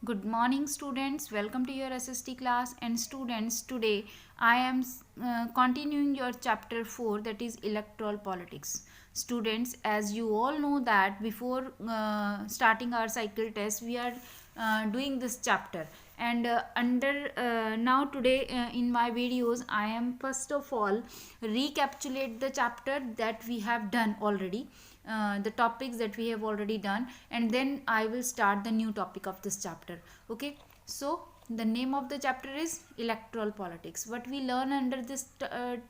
Good morning, students. Welcome to your SST class. And students, today I am continuing your chapter 4, that is electoral politics. Students, as you all know that before starting our cycle test, we are doing this chapter. And under now today in my videos, I am first of all recapitulate the chapter that we have done already, the topics that we have already done, and then I will start the new topic of this chapter. Okay, so the name of the chapter is electoral politics. What we learn under this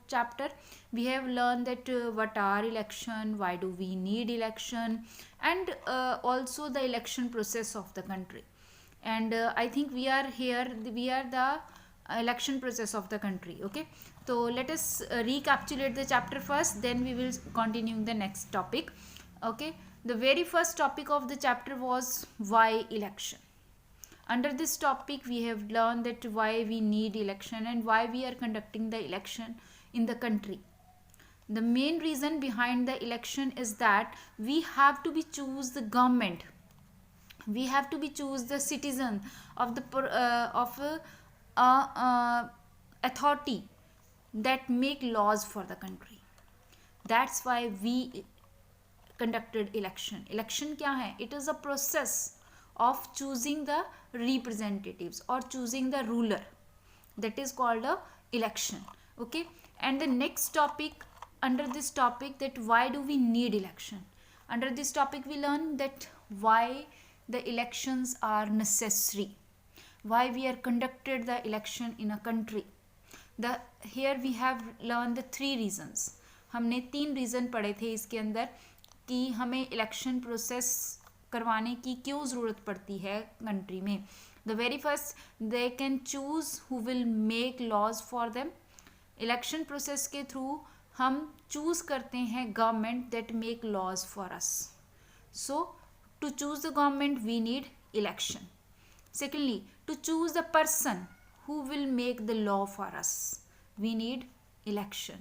chapter, we have learned that what are election, why do we need election, and also the election process of the country. And I think we are the election process of the country. Okay, so let us recapitulate the chapter first, then we will continue the next topic. Okay, the very first topic of the chapter was why election. Under this topic we have learned that why we need election and why we are conducting the election in the country. The main reason behind the election is that we have to be choose the government, we have to be choose the citizen of the authority that make laws for the country. That's why we conducted election. Election क्या है? It is a process of choosing the representatives or choosing the ruler. That is called a election. Okay, and the next topic, under this topic, that why do we need election. Under this topic we learn that why the elections are necessary, why we are conducted the election in a country. The here we have learned the three reasons. हमने 3 reason पढ़े थे इसके अंदर कि हमें election process करवाने की क्यों ज़रूरत पड़ती है कंट्री में. The very first, they can choose who will make laws for them. Election process के थ्रू हम चूज़ करते हैं government that make laws for us. So to choose the government we need election. Secondly, to choose the person who will make the law for us we need election.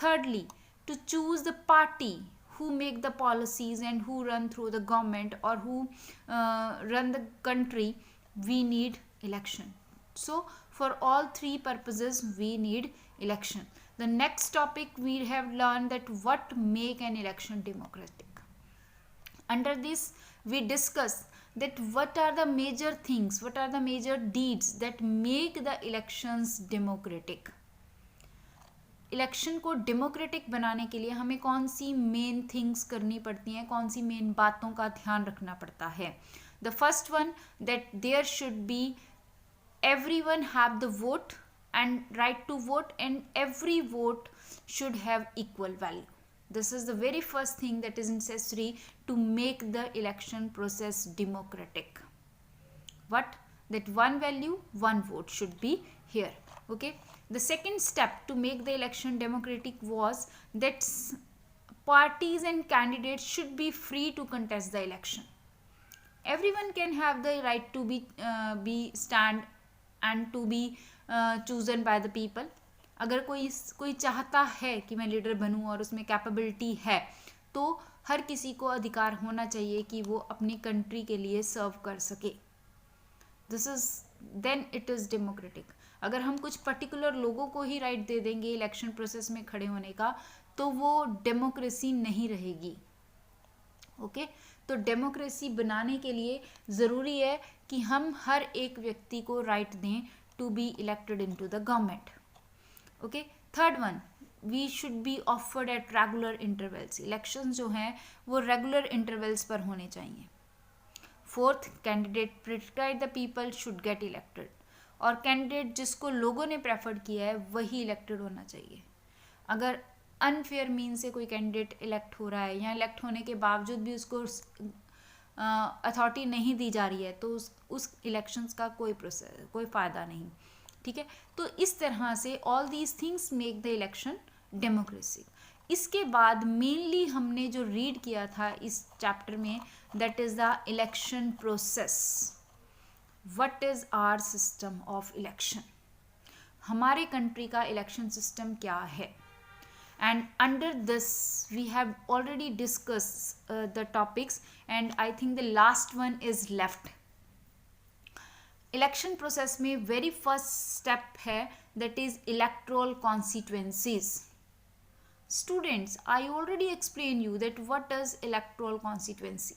Thirdly, to choose the party who make the policies and who run through the government or who run the country we need election. So for all three purposes we need election. The next topic we have learned that what make an election democratic. Under this we discuss that what are the major things, what are the major deeds that make the elections democratic. Election को democratic बनाने के लिए हमें कौन सी main things करनी पड़ती हैं, कौन सी मेन बातों का ध्यान रखना पड़ता है. The first one, that there should be everyone have the vote and right to vote, and every vote should have equal value. This is the very first thing that is necessary to make the election process democratic. What? That one value, one vote should be here. Okay, the second step to make the election democratic was that parties and candidates should be free to contest the election. Everyone can have the right to be stand and to be chosen by the people. अगर कोई चाहता है कि मैं leader बनूं और उसमें capability है, तो हर किसी को अधिकार होना चाहिए कि वो अपनी कंट्री के लिए सर्व कर सके. This is then it is democratic. अगर हम कुछ पर्टिकुलर लोगों को ही राइट दे देंगे इलेक्शन प्रोसेस में खड़े होने का, तो वो डेमोक्रेसी नहीं रहेगी. ओके, तो डेमोक्रेसी बनाने के लिए ज़रूरी है कि हम हर एक व्यक्ति को राइट दें to be elected into the government. Okay, third one, we should be offered at regular intervals. Election जो हैं वो रेगुलर इंटरवल्स पर होने चाहिए. Fourth, candidate preferred the people should get elected. और कैंडिडेट जिसको लोगों ने प्रेफर किया है वही इलेक्टेड होना चाहिए. अगर अनफेयर मीन से कोई कैंडिडेट इलेक्ट हो रहा है या इलेक्ट होने के बावजूद भी उसको अथॉरिटी नहीं दी जा रही है, तो उस इलेक्शंस का कोई फ़ायदा नहीं. ठीक है, तो इस तरह से all these things make the election democracy. इसके बाद मेनली हमने जो रीड किया था इस चैप्टर में, that is the election process. What is our system of election. हमारे कंट्री का इलेक्शन सिस्टम क्या है. And under this we have already discussed the topics, and I think the last one is left. Election process में very first step है that is electoral constituencies. Students, I already explain you that what does electoral constituency.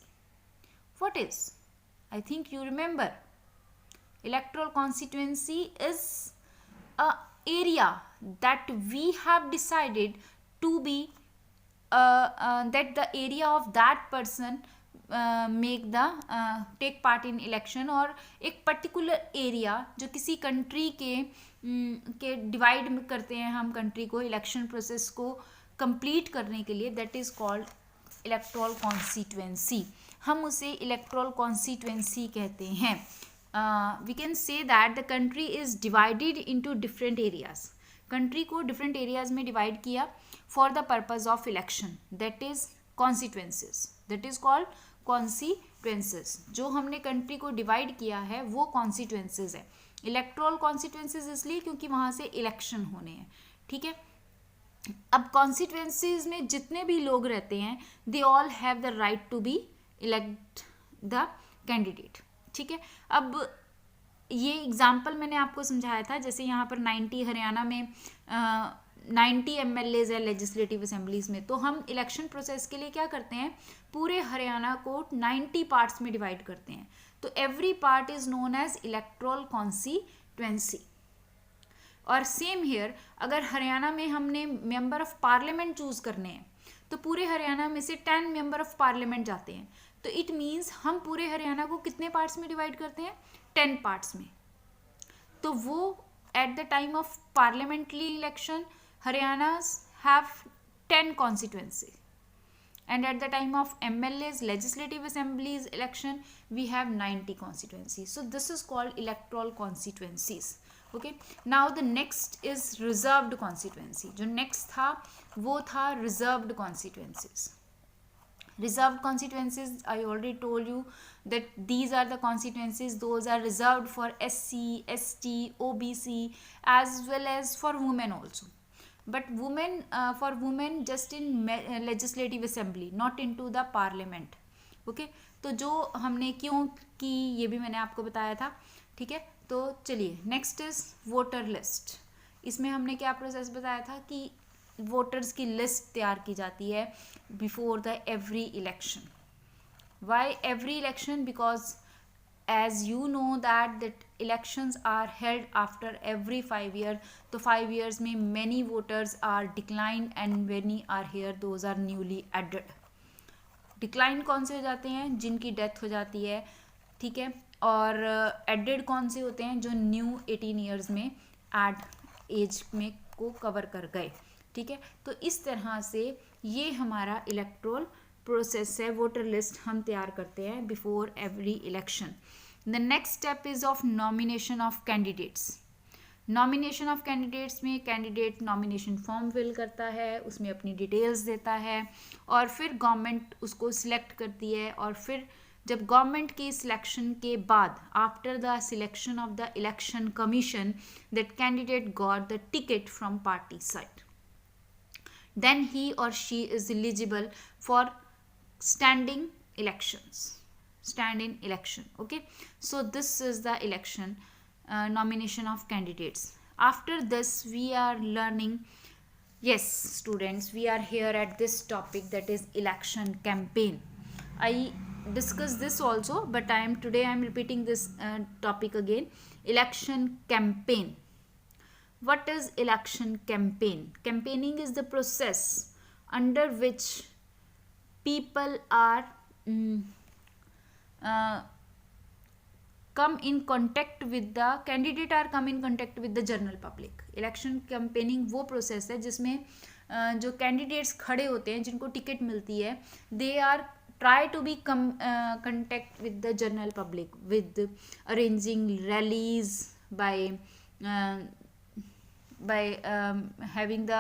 What is? I think you remember. Electoral constituency is a area that we have decided to be that the area of that person make the take part in election. और एक particular area जो किसी country के divide करते हैं हम country को election process को complete करने के लिए, that is called electoral constituency. हम उसे electoral constituency कहते हैं. We can say that the country is divided into different areas. Country को different areas में divide किया for the purpose of election. That is constituencies. That is called constituencies. जो हमने country को divide किया है वो constituencies है. Electoral constituencies इसलिए क्योंकि वहाँ से election होने हैं. ठीक है. अब constituencies में जितने भी लोग रहते हैं they all have the right to be elect the candidate. ठीक है. अब ये एग्जाम्पल मैंने आपको समझाया था, जैसे यहाँ पर 90 हरियाणा में 90 MLAs है लेजिस्लेटिव असेंबलीज में, तो हम इलेक्शन प्रोसेस के लिए क्या करते हैं, पूरे हरियाणा को 90 पार्ट्स में डिवाइड करते हैं. तो every part is known as electoral constituency. और सेम हियर, अगर हरियाणा में हमने मेंबर ऑफ पार्लियामेंट चूज करने हैं तो पूरे हरियाणा में से 10 मेंबर ऑफ पार्लियामेंट जाते हैं. तो इट मीन्स हम पूरे हरियाणा को कितने पार्ट्स में डिवाइड करते हैं, 10 पार्ट्स में. तो वो at the time of parliamentary election Haryana have 10 constituency, and at the time of MLAs legislative assemblies election we have 90 constituencies. So this is called electoral constituencies. Okay, now the next is reserved constituency. जो next था वो था reserved constituencies. Reserved constituencies, I already told you that these are the constituencies, those are reserved for SC, ST, OBC as well as for women also. But women, for women just in legislative assembly, not into the parliament. Okay, तो जो हमने क्यों की ये भी मैंने आपको बताया था. ठीक है. तो चलिए नेक्स्ट इज वोटर लिस्ट. इसमें हमने क्या प्रोसेस बताया था कि वोटर्स की लिस्ट तैयार की जाती है before the every election. Why every election? Because as you know that elections are held after every 5 years. तो 5 years में many voters are declined and many are here, those are newly added. Decline कौन से हो जाते हैं? जिनकी death हो जाती है. ठीक है. और एडेड कौन से होते हैं? जो न्यू 18 ईयर्स में एड एज में को कवर कर गए. ठीक है. तो इस तरह से ये हमारा इलेक्टोरल प्रोसेस है. वोटर लिस्ट हम तैयार करते हैं before every election. The next step is of nomination of candidates. Nomination of candidates में कैंडिडेट नॉमिनेशन फॉर्म फिल करता है, उसमें अपनी डिटेल्स देता है और फिर गवर्नमेंट उसको सिलेक्ट करती है. और फिर जब गवर्नमेंट की सिलेक्शन के बाद after the selection of the election commission that candidate got the ticket from party side, then he or she is eligible for standing elections, stand in election. Okay, so this is the election nomination of candidates. After this we are learning, yes students, we are here at this topic, that is election campaign. I discussed this also, but today I am repeating this topic again. Election campaign. What is election campaign? Campaigning is the process under which people are come in contact with the candidate, are come in contact with the general public. Election campaigning वो process है जिसमें जो candidates खड़े होते हैं, जिनको ticket मिलती है, they are try to be contact with the general public with arranging rallies by having the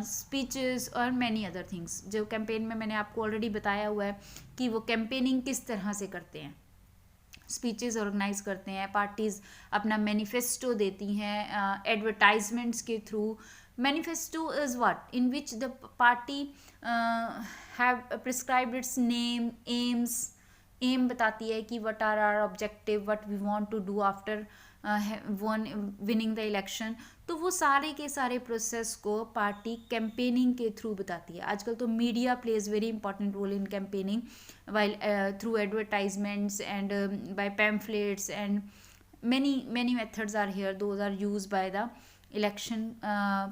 speeches और many other things. जो कैंपेन में मैंने आपको ऑलरेडी बताया हुआ है कि वो कैंपेनिंग किस तरह से करते हैं. स्पीचेस ऑर्गेनाइज करते हैं, पार्टीज अपना मैनिफेस्टो देती हैं एडवर्टाइजमेंट्स के थ्रू. Manifesto is what? In which the party have prescribed its name, aims, aim बताती है कि what are our objective, what we want to do after winning the election. तो वो सारे के सारे प्रोसेस को पार्टी कैंपेनिंग के थ्रू बताती है। आजकल तो media plays very important role in campaigning while through advertisements and by pamphlets and many methods are here, those are used by the election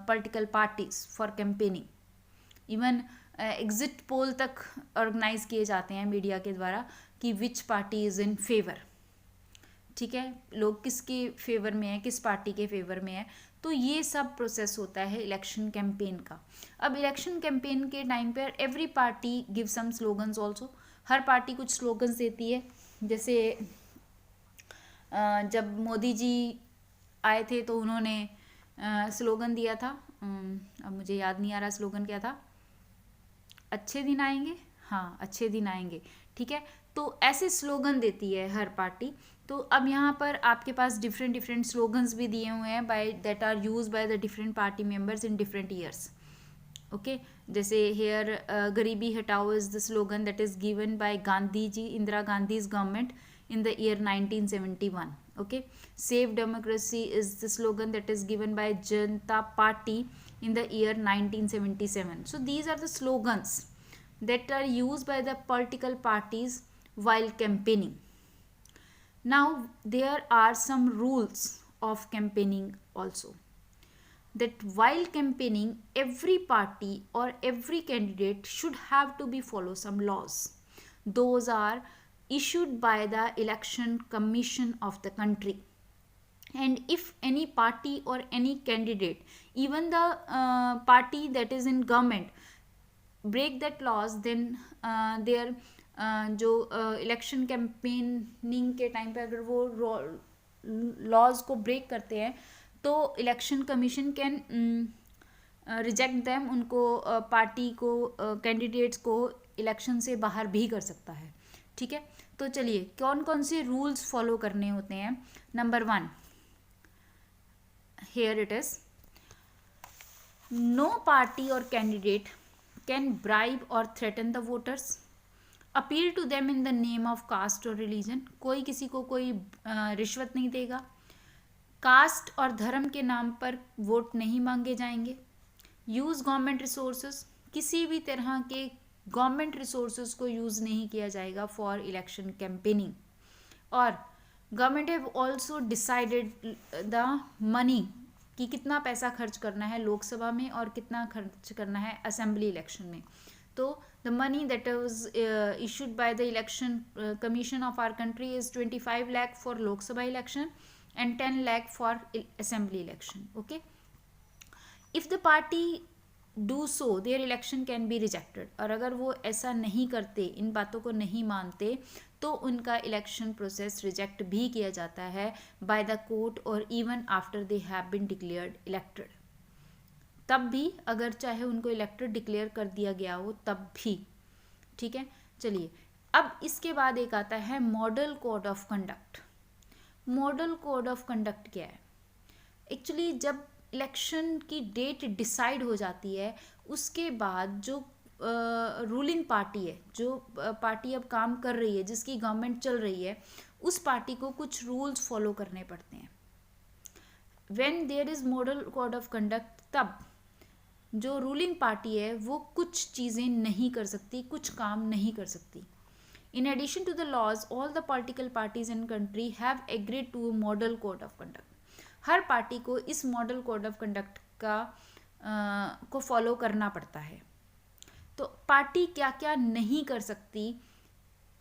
political parties for campaigning. Even exit poll तक organise किए जाते हैं media के द्वारा कि विच party is in favour, ठीक है, लोग किसके फेवर में है, किस पार्टी के फेवर में है। तो ये सब प्रोसेस होता है इलेक्शन कैंपेन का। अब इलेक्शन कैंपेन के टाइम पर every party give some slogans also, हर पार्टी कुछ स्लोगन्स देती है। जैसे जब मोदी जी आए थे तो उन्होंने स्लोगन दिया था, अब मुझे याद नहीं आ रहा स्लोगन क्या था, अच्छे दिन आएंगे, हाँ अच्छे दिन आएंगे, ठीक है। तो ऐसे स्लोगन देती है हर पार्टी। तो अब यहाँ पर आपके पास डिफरेंट स्लोगन्स भी दिए हुए हैं by that are use by the different party members in different years, okay. जैसे हेयर गरीबी हटाओ is the slogan that is given by Gandhi ji, Indira Gandhi's government in the year 1971, okay. Save democracy is the slogan that is given by Janata Party in the year 1977. So these are the slogans that are used by the political parties while campaigning. Now there are some rules of campaigning also, that while campaigning every party or every candidate should have to be follow some laws. Those are issued by the election commission of the country. And if any party or any candidate, even the party that is in government, break that laws, then their जो election campaigning के time पे अगर वो laws को break करते हैं तो election commission can reject them, उनको पार्टी को कैंडिडेट्स को इलेक्शन से बाहर भी कर सकता है, ठीक है। तो चलिए कौन कौन से रूल्स फॉलो करने होते हैं। Number 1, here it is, no party और कैंडिडेट कैन ब्राइब और threaten the voters, appeal to them in the name of caste और रिलीजन। कोई किसी को कोई रिश्वत नहीं देगा, कास्ट और धर्म के नाम पर वोट नहीं मांगे जाएंगे। यूज गवर्नमेंट रिसोर्सेज, किसी भी तरह के गवर्नमेंट रिसोर्सेज को यूज़ नहीं किया जाएगा फॉर इलेक्शन कैंपेनिंग। और government have also decided the money कि कितना पैसा खर्च करना है लोकसभा में और कितना खर्च करना है असेंबली इलेक्शन में। तो the money that was issued by the election commission of our country is 25 lakh for Lok Sabha election and 10 lakh for assembly election, okay. If the party do so their election can be rejected, और अगर वो ऐसा नहीं करते, इन बातों को नहीं मानते, तो उनका इलेक्शन प्रोसेस रिजेक्ट भी किया जाता है बाय द कोर्ट और even after they have been declared elected. तब भी, अगर चाहे उनको इलेक्टेड डिक्लेयर कर दिया गया हो तब भी, ठीक है। चलिए अब इसके बाद एक आता है model code of conduct. Model code of conduct क्या है? एक्चुअली जब इलेक्शन की डेट डिसाइड हो जाती है उसके बाद जो रूलिंग पार्टी है, जो पार्टी अब काम कर रही है, जिसकी गवर्नमेंट चल रही है, उस पार्टी को कुछ रूल्स फॉलो करने पड़ते हैं। When there is model code of conduct, तब जो रूलिंग पार्टी है वो कुछ चीज़ें नहीं कर सकती, कुछ काम नहीं कर सकती। In addition to the laws, all the political parties in country have agreed to a model code of conduct. Her party को इस मॉडल कोड ऑफ कंडक्ट का को फॉलो करना पड़ता है। तो पार्टी क्या क्या नहीं कर सकती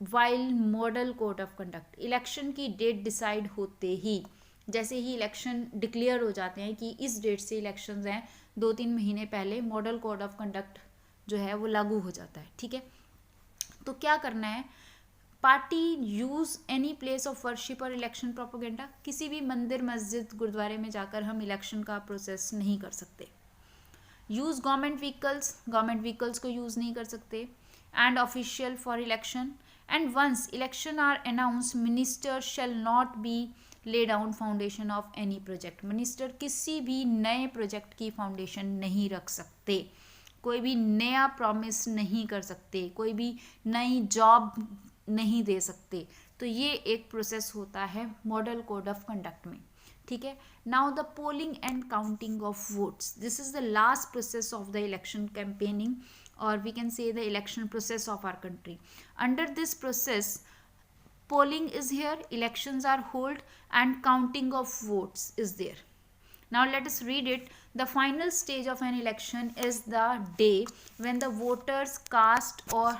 while model code of conduct? Election की डेट डिसाइड होते ही, जैसे ही इलेक्शन डिक्लेयर हो जाते हैं कि इस डेट से इलेक्शंस हैं, 2-3 महीने पहले मॉडल कोड ऑफ कंडक्ट जो है वो लागू हो जाता है, ठीक है। तो क्या करना है? Party use any place of worship और इलेक्शन प्रोपोगेंडा। किसी भी मंदिर, मस्जिद, गुरुद्वारे में जाकर हम इलेक्शन का प्रोसेस नहीं कर सकते। यूज गवर्नमेंट व्हीकल्स को यूज नहीं कर सकते। And official for election. And once election are announce, minister shall not be lay down foundation of any project. Minister किसी भी नए प्रोजेक्ट की फाउंडेशन नहीं रख सकते, कोई भी नया प्रॉमिस नहीं कर सकते, कोई भी नई जॉब नहीं दे सकते। तो ये एक प्रोसेस होता है मॉडल कोड ऑफ कंडक्ट में, ठीक है। Now the polling and counting of votes, this is the last process of the election campaigning, or we can say the election process of our country. Under this process, polling is here, elections are held, and counting of votes is there. Now let us read it. The final stage of an election is the day when the voters cast or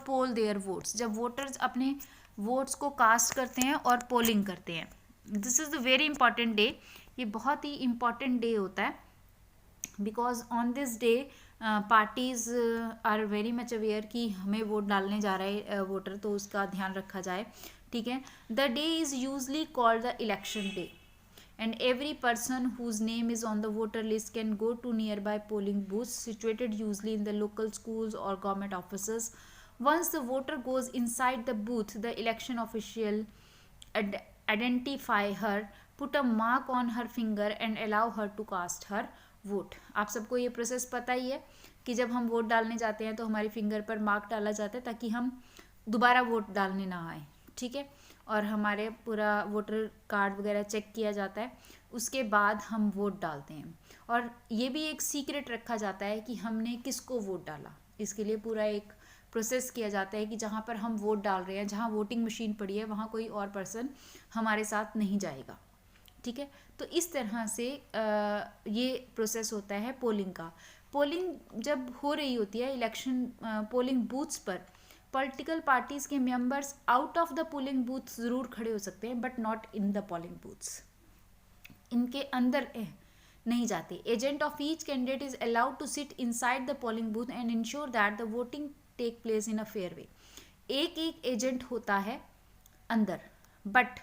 poll their votes. जब voters अपने votes को cast करते हैं और polling करते हैं, this is the very important day. ये बहुत ही इंपॉर्टेंट डे होता है, because on this day parties are very much aware कि हमें वोट डालने जा रहे हैं वोटर, तो उसका ध्यान रखा जाए, ठीक है। The day is usually called the election day, and every person whose name is on the voter list can go to nearby polling booths situated usually in the local schools or government offices. Once the voter goes inside the booth, the election official identify her, put a mark on her finger and allow her to cast her vote. आप सबको ये process पता ही है कि जब हम vote डालने जाते हैं तो हमारी फिंगर पर मार्क डाला जाता है ताकि हम दोबारा वोट डालने ना आए, ठीक है। और हमारे पूरा वोटर कार्ड वगैरह चेक किया जाता है, उसके बाद हम वोट डालते हैं। और ये भी एक सीक्रेट रखा जाता है कि हमने किसको वोट डाला, इसके लिए पूरा एक प्रोसेस किया जाता है कि जहाँ पर हम वोट डाल रहे हैं, जहाँ वोटिंग मशीन पड़ी है, वहाँ कोई और पर्सन हमारे साथ नहीं जाएगा, ठीक है। तो इस तरह से ये प्रोसेस होता है पोलिंग का। पोलिंग जब हो रही होती है इलेक्शन पोलिंग बूथ्स पर, पॉलिटिकल पार्टीज के members out of the polling booth ज़रूर खड़े हो सकते हैं, but not in the polling booths, इनके अंदर नहीं जाते। Agent of each candidate is allowed to sit inside the polling booth and ensure that the voting take place in a fair way. एक एक एजेंट होता है अंदर, बट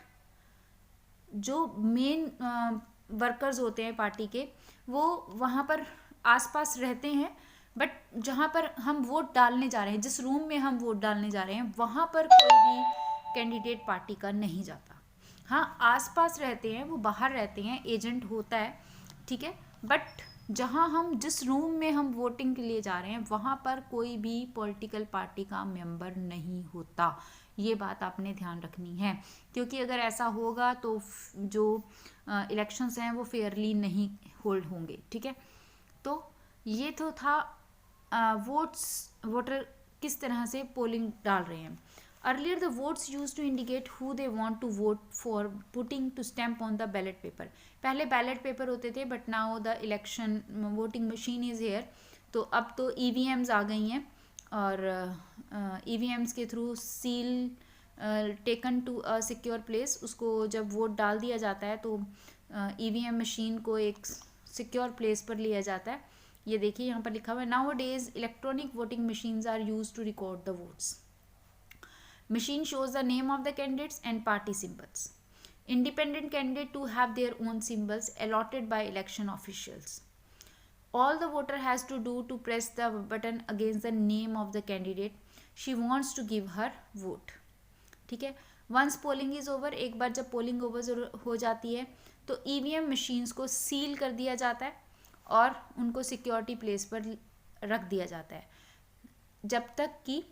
जो मेन वर्कर्स होते हैं पार्टी के, वो वहाँ पर आसपास रहते हैं, बट जहाँ पर हम वोट डालने जा रहे हैं, जिस रूम में हम वोट डालने जा रहे हैं, वहाँ पर कोई भी कैंडिडेट पार्टी का नहीं जाता। हाँ, आसपास रहते हैं, वो बाहर रहते हैं, एजेंट होता है, ठीक है। बट जहाँ हम जिस रूम में हम वोटिंग के लिए जा रहे हैं, वहाँ पर कोई भी पॉलिटिकल पार्टी का मेंबर नहीं होता। ये बात आपने ध्यान रखनी है, क्योंकि अगर ऐसा होगा तो जो इलेक्शंस हैं वो फेयरली नहीं होल्ड होंगे, ठीक है। तो ये तो था वोटर किस तरह से पोलिंग डाल रहे हैं। Earlier the votes use to indicate who they want to vote for putting to stamp on the ballot paper. पहले बैलेट पेपर होते थे, but now the election voting machine is here. तो अब तो EVMs आ गई हैं, और EVMs के through seal taken to a secure place, उसको जब वोट डाल दिया जाता है तो EVM मशीन को एक सिक्योर प्लेस पर लिया जाता है। ये देखिए यहाँ पर लिखा हुआ है, nowadays electronic voting machines are use to record the votes. Machine shows the name of the candidates and party symbols. Independent candidate to have their own symbols allotted by election officials. All the voter has to do to press the button against the name of the candidate she wants to give her vote. ठीक है। Once polling is over, एक बार जब polling over हो जाती है तो EVM machines को seal कर दिया जाता है और उनको सिक्योरिटी प्लेस पर रख दिया जाता है, जब तक कि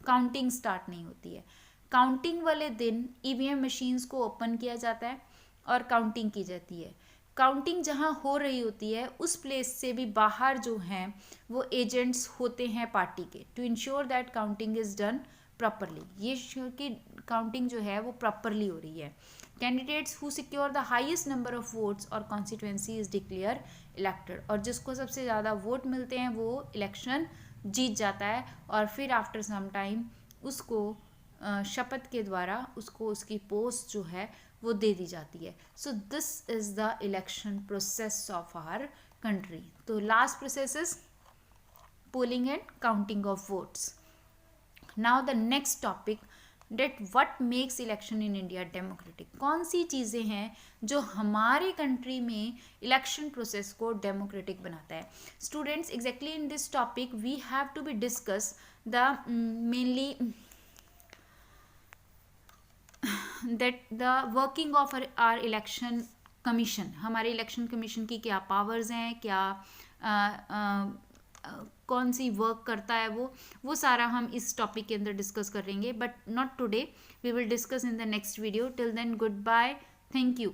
काउंटिंग स्टार्ट नहीं होती है। काउंटिंग वाले दिन EVM मशीन्स को ओपन किया जाता है और काउंटिंग की जाती है। काउंटिंग जहाँ हो रही होती है उस प्लेस से भी बाहर जो हैं वो एजेंट्स होते हैं पार्टी के, to ensure that counting is done properly. ये श्योर कि काउंटिंग जो है वो प्रॉपरली हो रही है। Candidates who secure the highest number of votes और कॉन्स्टिट्यूएंसी इज डिक्लेयर इलेक्टेड, और जिसको सबसे ज़्यादा वोट मिलते हैं वो इलेक्शन जीत जाता है, और फिर आफ्टर सम टाइम उसको शपथ के द्वारा उसको उसकी पोस्ट जो है वो दे दी जाती है। So this is the election process of our country. तो last process is polling and counting of votes. Now the next topic, that what makes election in India democratic. कौन सी चीज़ें हैं जो हमारे कंट्री में इलेक्शन प्रोसेस को democratic बनाता है। Students, exactly in this topic we have to be discuss the mainly that the working of our election commission. हमारे इलेक्शन कमीशन की क्या पावर्स हैं, क्या कौन सी वर्क करता है वो सारा हम इस टॉपिक के अंदर डिस्कस करेंगे, but not today, we will discuss in the next video. Till then goodbye, thank you.